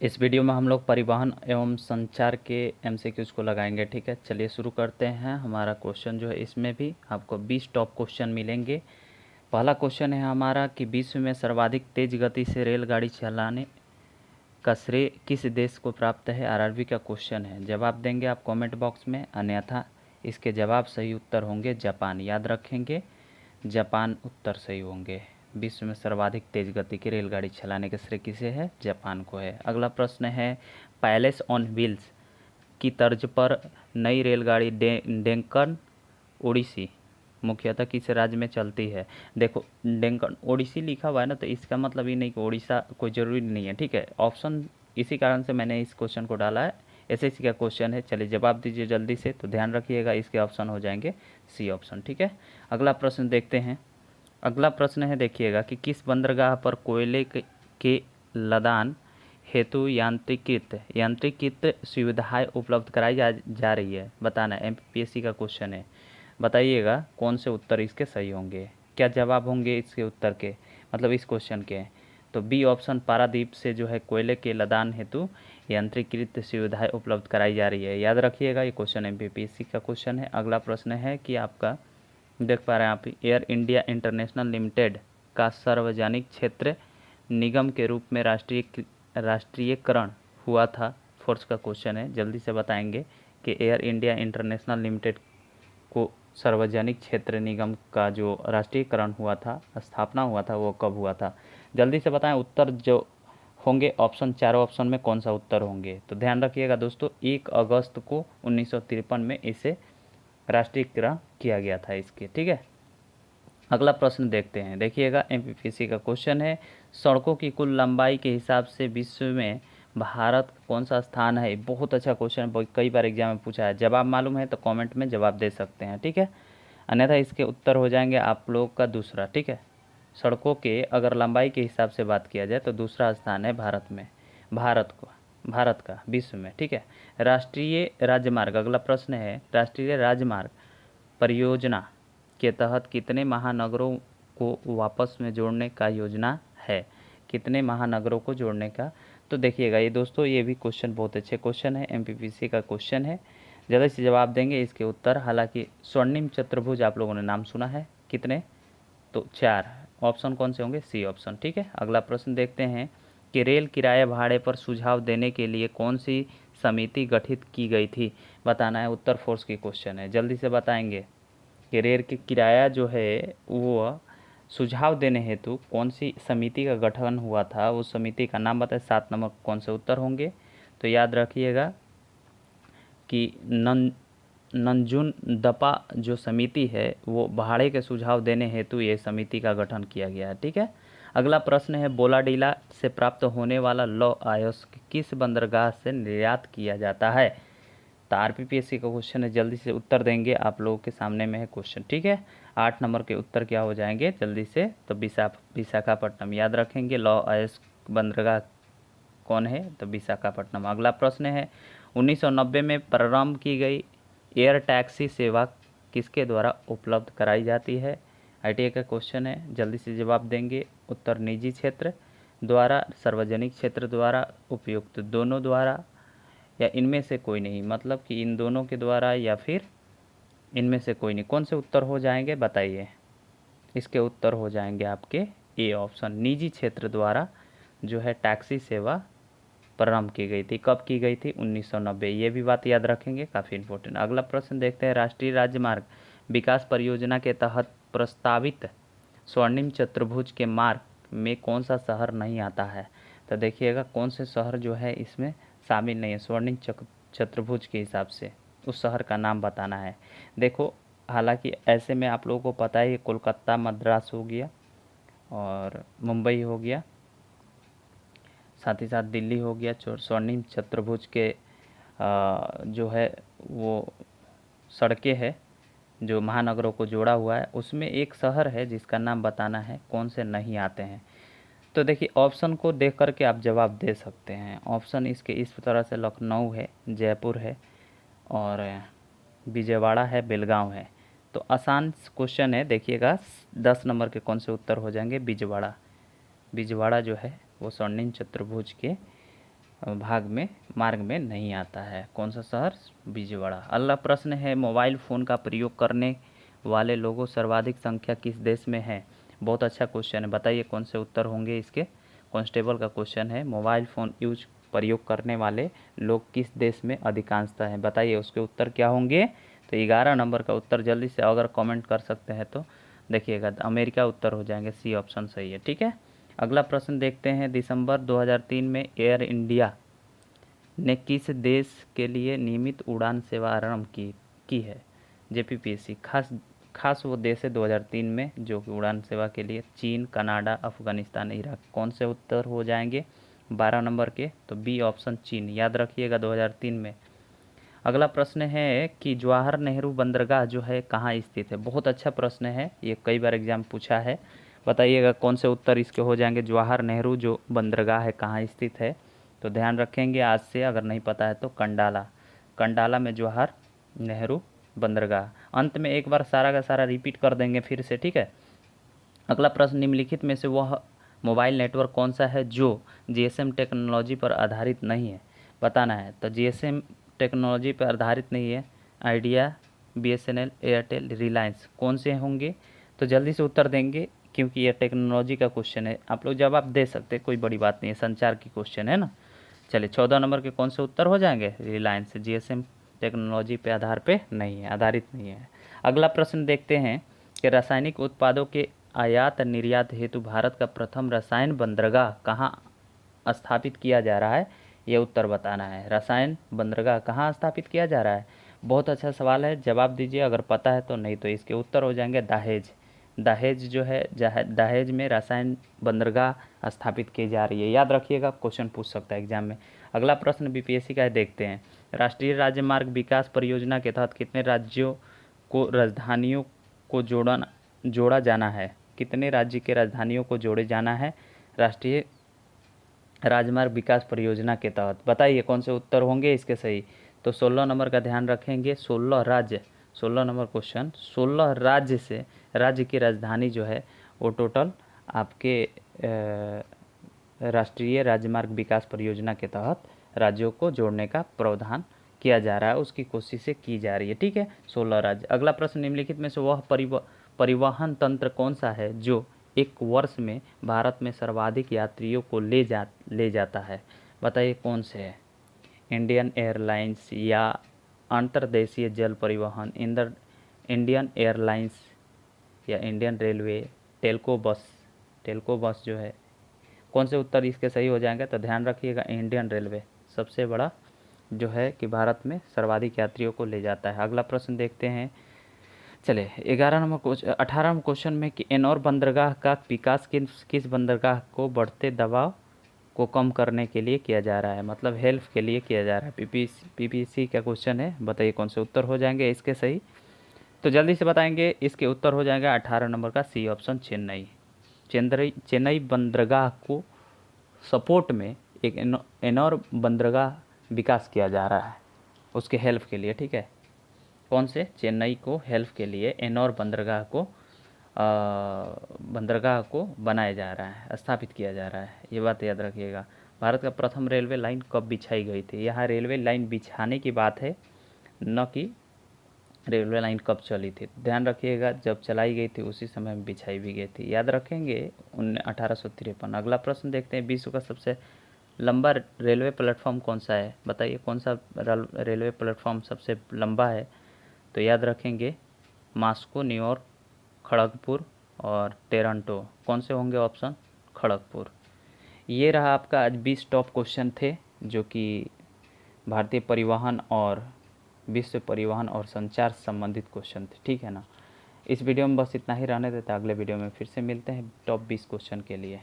इस वीडियो में हम लोग परिवहन एवं संचार के एमसीक्यूज़ को लगाएंगे। ठीक है, चलिए शुरू करते हैं। हमारा क्वेश्चन जो है इसमें भी आपको 20 टॉप क्वेश्चन मिलेंगे। पहला क्वेश्चन है हमारा कि विश्व में सर्वाधिक तेज गति से रेलगाड़ी चलाने का श्रेय किस देश को प्राप्त है। आरआरबी का क्वेश्चन है, जवाब देंगे आप कमेंट बॉक्स में, अन्यथा इसके जवाब सही उत्तर होंगे जापान। याद रखेंगे, जापान उत्तर सही होंगे। विश्व में सर्वाधिक तेज गति की रेलगाड़ी चलाने का श्रेय किसे है, जापान को है। अगला प्रश्न है, पैलेस ऑन व्हील्स की तर्ज पर नई रेलगाड़ी डेक्कन ओडिसी मुख्यतः किस राज्य में चलती है। देखो, डेक्कन ओडिसी लिखा हुआ है ना, तो इसका मतलब ये नहीं कि ओडिशा कोई ज़रूरी नहीं है। ठीक है, ऑप्शन इसी कारण से मैंने इस क्वेश्चन को डाला है। एसएससी का क्वेश्चन है। चलिए जवाब दीजिए जल्दी से, तो ध्यान रखिएगा इसके ऑप्शन हो जाएंगे सी ऑप्शन। ठीक है, अगला प्रश्न देखते हैं। अगला प्रश्न है, देखिएगा कि किस बंदरगाह पर कोयले के लदान हेतु यांत्रिकीकृत सुविधाएं उपलब्ध कराई जा रही है। बताना, एमपीएससी का क्वेश्चन है। बताइएगा कौन से उत्तर इसके सही होंगे, क्या जवाब होंगे इसके उत्तर के, मतलब इस क्वेश्चन के। तो बी ऑप्शन, पारादीप से जो है कोयले के लदान हेतु यांत्रिकीकृत सुविधाएं उपलब्ध कराई जा रही है। याद रखिएगा, ये क्वेश्चन एमपीएससी का क्वेश्चन है। अगला प्रश्न है कि आपका देख पा रहे हैं आप, एयर इंडिया इंटरनेशनल लिमिटेड का सार्वजनिक क्षेत्र निगम के रूप में राष्ट्रीयकरण हुआ था। फोर्स का क्वेश्चन है, जल्दी से बताएंगे कि एयर इंडिया इंटरनेशनल लिमिटेड को सार्वजनिक क्षेत्र निगम का जो राष्ट्रीयकरण हुआ था, स्थापना हुआ था, वो कब हुआ था। जल्दी से बताएं उत्तर जो होंगे ऑप्शन, चारों ऑप्शन में कौन सा उत्तर होंगे। तो ध्यान रखिएगा दोस्तों, 1 अगस्त को 1953 में इसे राष्ट्रीयकरण किया गया था इसके। ठीक है, अगला प्रश्न देखते हैं। देखिएगा, एमपीएससी का क्वेश्चन है, सड़कों की कुल लंबाई के हिसाब से विश्व में भारत कौन सा स्थान है। बहुत अच्छा क्वेश्चन है, कई बार एग्जाम में पूछा है। जवाब मालूम है तो कमेंट में जवाब दे सकते हैं। ठीक है, अन्यथा इसके उत्तर हो जाएंगे आप लोग का दूसरा। ठीक है, सड़कों के अगर लंबाई के हिसाब से बात किया जाए तो दूसरा स्थान है भारत में, भारत का विश्व में। ठीक है, राष्ट्रीय राजमार्ग, अगला प्रश्न है, राष्ट्रीय राजमार्ग परियोजना के तहत कितने महानगरों को वापस में जोड़ने का योजना है। कितने महानगरों को जोड़ने का। तो देखिएगा ये दोस्तों, ये भी क्वेश्चन बहुत अच्छे क्वेश्चन है, एमपीएससी का क्वेश्चन है। जल्दी से जवाब देंगे इसके उत्तर। हालांकि स्वर्णिम चतुर्भुज आप लोगों ने नाम सुना है, कितने, तो 4 ऑप्शन कौन से होंगे, सी ऑप्शन। ठीक है, अगला प्रश्न देखते हैं कि रेल किराए भाड़े पर सुझाव देने के लिए कौन सी समिति गठित की गई थी। बताना है, उत्तर फोर्स की क्वेश्चन है, जल्दी से बताएंगे कि रेल की किराया जो है वो सुझाव देने हेतु कौन सी समिति का गठन हुआ था, उस समिति का नाम बताएं। 7 नंबर कौन से उत्तर होंगे। तो याद रखिएगा कि नंजुनदपा जो समिति है वो भाड़े के सुझाव देने हेतु ये समिति का गठन किया गया है। ठीक है, अगला प्रश्न है, बोलाडीला से प्राप्त होने वाला लौह अयस्क किस बंदरगाह से निर्यात किया जाता है। तो आरपीपीएससी का क्वेश्चन है, जल्दी से उत्तर देंगे, आप लोगों के सामने में है क्वेश्चन। ठीक है, 8 नंबर के उत्तर क्या हो जाएंगे जल्दी से, तो विशाखापट्टनम। याद रखेंगे, लौह अयस्क बंदरगाह कौन है, तो विशाखापट्टनम। अगला प्रश्न है, 1990 में प्रारंभ की गई एयर टैक्सी सेवा किसके द्वारा उपलब्ध कराई जाती है। आईटीआई का क्वेश्चन है, जल्दी से जवाब देंगे। उत्तर निजी क्षेत्र द्वारा, सार्वजनिक क्षेत्र द्वारा, उपयुक्त दोनों द्वारा, या इनमें से कोई नहीं, मतलब कि इन दोनों के द्वारा या फिर इनमें से कोई नहीं। कौन से उत्तर हो जाएंगे बताइए। इसके उत्तर हो जाएंगे आपके ए ऑप्शन, निजी क्षेत्र द्वारा जो है टैक्सी सेवा प्रारंभ की गई थी। कब की गई थी, 1990। ये भी बात याद रखेंगे, काफ़ी इंपॉर्टेंट। अगला प्रश्न देखते हैं, राष्ट्रीय राजमार्ग विकास परियोजना के तहत प्रस्तावित स्वर्णिम चतुर्भुज के मार्ग में कौन सा शहर नहीं आता है। तो देखिएगा कौन से शहर जो है इसमें शामिल नहीं है स्वर्णिम चतुर्भुज के हिसाब से, उस शहर का नाम बताना है। देखो, हालांकि ऐसे में आप लोगों को पता है, कोलकाता मद्रास हो गया और मुंबई हो गया, साथ ही साथ दिल्ली हो गया। स्वर्णिम चतुर्भुज के जो है वो सड़कें हैं जो महानगरों को जोड़ा हुआ है, उसमें एक शहर है जिसका नाम बताना है, कौन से नहीं आते हैं। तो देखिए, ऑप्शन को देख करके आप जवाब दे सकते हैं। ऑप्शन इसके इस तरह से लखनऊ है, जयपुर है, और विजयवाड़ा है, बेलगांव है। तो आसान क्वेश्चन है, देखिएगा 10 नंबर के कौन से उत्तर हो जाएंगे, विजयवाड़ा। विजयवाड़ा जो है वो स्वर्णिम चतुर्भुज के भाग में मार्ग में नहीं आता है। कौन सा शहर? विजयवाड़ा। अगला प्रश्न है, मोबाइल फ़ोन का प्रयोग करने वाले लोगों सर्वाधिक संख्या किस देश में है? बहुत अच्छा क्वेश्चन है, बताइए कौन से उत्तर होंगे इसके। कांस्टेबल का क्वेश्चन है, मोबाइल फ़ोन प्रयोग करने वाले लोग किस देश में अधिकांशतः हैं, बताइए उसके उत्तर क्या होंगे। तो 11 नंबर का उत्तर जल्दी से अगर कमेंट कर सकते हैं तो देखिएगा, अमेरिका उत्तर हो जाएंगे, सी ऑप्शन सही है। ठीक है, अगला प्रश्न देखते हैं, दिसंबर 2003 में एयर इंडिया ने किस देश के लिए नियमित उड़ान सेवा आरंभ की है? जेपीपीएससी खास वो देश है 2003 में जो कि उड़ान सेवा के लिए चीन, कनाडा, अफगानिस्तान, इराक। कौन से उत्तर हो जाएंगे 12 नंबर के? तो बी ऑप्शन चीन, याद रखिएगा 2003 में। अगला प्रश्न है कि जवाहर नेहरू बंदरगाह जो है कहाँ स्थित है? बहुत अच्छा प्रश्न है, ये कई बार एग्जाम पूछा है, बताइएगा कौन से उत्तर इसके हो जाएंगे। जवाहर नेहरू जो बंदरगाह है कहाँ स्थित है? तो ध्यान रखेंगे आज से, अगर नहीं पता है तो कंडाला में जवाहर नेहरू बंदरगाह। अंत में एक बार सारा का सारा रिपीट कर देंगे फिर से, ठीक है। अगला प्रश्न, निम्नलिखित में से वह मोबाइल नेटवर्क कौन सा है जो जीएसएम टेक्नोलॉजी पर आधारित नहीं है? बताना है। तो जीएसएम टेक्नोलॉजी पर आधारित नहीं है, आइडिया, बीएसएनएल, एयरटेल, रिलायंस। कौन से होंगे? तो जल्दी से उत्तर देंगे क्योंकि यह टेक्नोलॉजी का क्वेश्चन है, आप लोग जवाब दे सकते, कोई बड़ी बात नहीं है, संचार की क्वेश्चन है ना। चलिए 14 नंबर के कौन से उत्तर हो जाएंगे? रिलायंस, जीएसएम टेक्नोलॉजी पे आधार पे नहीं है, आधारित नहीं है। अगला प्रश्न देखते हैं कि रासायनिक उत्पादों के आयात निर्यात हेतु भारत का प्रथम रसायन बंदरगाह कहाँ स्थापित किया जा रहा है? ये उत्तर बताना है। रसायन बंदरगाह कहाँ स्थापित किया जा रहा है? बहुत अच्छा सवाल है, जवाब दीजिए अगर पता है तो, नहीं तो इसके उत्तर हो जाएंगे दहेज। दहेज जो है, दहेज में रसायन बंदरगाह स्थापित की जा रही है, याद रखिएगा, क्वेश्चन पूछ सकता है एग्जाम में। अगला प्रश्न बीपीएससी का है, देखते हैं। राष्ट्रीय राजमार्ग विकास परियोजना के तहत कितने राज्यों को राजधानियों को जोड़ा जाना है? कितने राज्य के राजधानियों को जोड़े जाना है राष्ट्रीय राजमार्ग विकास परियोजना के तहत? बताइए कौन से उत्तर होंगे इसके सही। तो 16 नंबर का ध्यान रखेंगे, 16 राज्य, 16 नंबर क्वेश्चन, 16 राज्य से राज्य की राजधानी जो है वो टोटल आपके राष्ट्रीय राजमार्ग विकास परियोजना के तहत राज्यों को जोड़ने का प्रावधान किया जा रहा है, उसकी कोशिशें की जा रही है। ठीक है, 16 राज्य। अगला प्रश्न, निम्नलिखित में से वह परिवहन तंत्र कौन सा है जो एक वर्ष में भारत में सर्वाधिक यात्रियों को ले जाता है? बताइए कौन से है। इंडियन एयरलाइंस या अंतर्देशीय जल परिवहन, इंडियन एयरलाइंस या इंडियन रेलवे, टेल्को बस जो है। कौन से उत्तर इसके सही हो जाएंगे? तो ध्यान रखिएगा, इंडियन रेलवे सबसे बड़ा जो है कि भारत में सर्वाधिक यात्रियों को ले जाता है। अगला प्रश्न देखते हैं, चले 18 क्वेश्चन में कि एनोर बंदरगाह का विकास किस बंदरगाह को बढ़ते दबाव को कम करने के लिए किया जा रहा है, मतलब हेल्प के लिए किया जा रहा है। पीपीसी का क्वेश्चन है, बताइए कौन से उत्तर हो जाएंगे इसके सही। तो जल्दी से बताएंगे, इसके उत्तर हो जाएगा 18 नंबर का सी ऑप्शन, चेन्नई बंदरगाह को सपोर्ट में एक एनोर बंदरगाह विकास किया जा रहा है उसके हेल्प के लिए। ठीक है, कौन से? चेन्नई को हेल्प के लिए एनोर बंदरगाह को बनाया जा रहा है, स्थापित किया जा रहा है, ये बात याद रखिएगा। भारत का प्रथम रेलवे लाइन कब बिछाई गई थी? यहाँ रेलवे लाइन बिछाने की बात है, न कि रेलवे लाइन कब चली थी। ध्यान रखिएगा, जब चलाई गई थी उसी समय में बिछाई भी गई थी, याद रखेंगे 1853। अगला प्रश्न देखते हैं, विश्व का सबसे लंबा रेलवे प्लेटफॉर्म कौन सा है? बताइए कौन सा रेलवे प्लेटफॉर्म सबसे लंबा है? तो याद रखेंगे, मॉस्को, न्यूयॉर्क, खड़गपुर और टोरंटो। कौन से होंगे ऑप्शन? खड़गपुर। ये रहा आपका आज 20 टॉप क्वेश्चन थे जो कि भारतीय परिवहन और विश्व परिवहन और संचार संबंधित क्वेश्चन थे, ठीक है ना। इस वीडियो में बस इतना ही रहने देते हैं, अगले वीडियो में फिर से मिलते हैं टॉप 20 क्वेश्चन के लिए।